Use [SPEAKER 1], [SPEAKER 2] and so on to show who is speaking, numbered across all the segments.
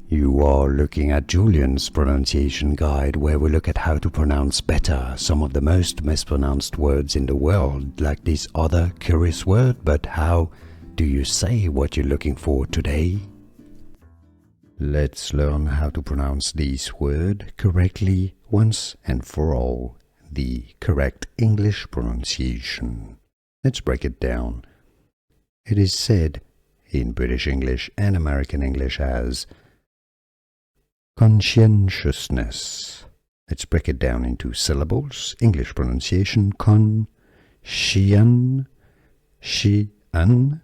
[SPEAKER 1] You are looking at Julian's pronunciation guide, where we look at how to pronounce better some of the most mispronounced words in the world, like this other curious word. But how do you say what you're looking for today? Let's learn how to pronounce this word correctly once and for all, the correct English pronunciation. Let's break it down. It is said in British English and American English as conscientiousness. Let's break it down into syllables. English pronunciation: con-shien, she-an,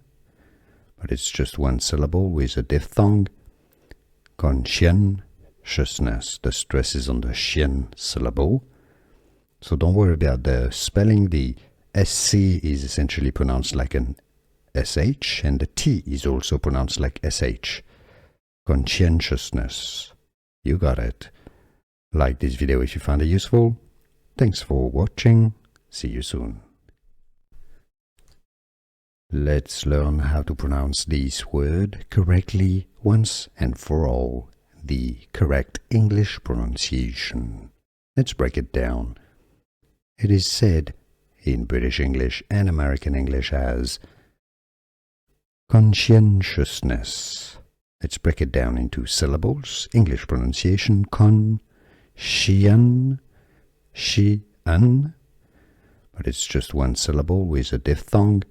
[SPEAKER 1] but it's just one syllable with a diphthong. Conscientiousness. The stress is on the shin syllable. So don't worry about the spelling. The SC is essentially pronounced like an SH, and the T is also pronounced like SH. Conscientiousness. You got it. Like this video if you found it useful. Thanks for watching. See you soon. Let's learn how to pronounce this word correctly once and for all, the correct English pronunciation. Let's break it down. It is said in British English and American English as conscientiousness. Let's break it down into syllables. English pronunciation: con-shien, she-an, but it's just one syllable with a diphthong.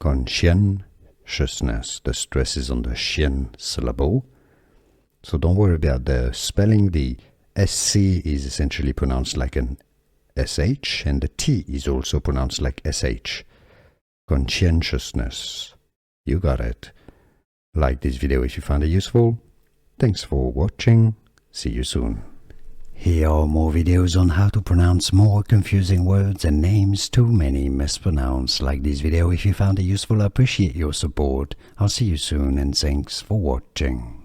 [SPEAKER 1] Conscientiousness. The stress is on the shin syllable. So don't worry about the spelling. The SC is essentially pronounced like an SH, and the T is also pronounced like SH. Conscientiousness. You got it. Like this video if you found it useful. Thanks for watching. See you soon. Here are more videos on how to pronounce more confusing words and names too many mispronounced. Like this video if you found it useful. I appreciate your support. I'll see you soon, and thanks for watching.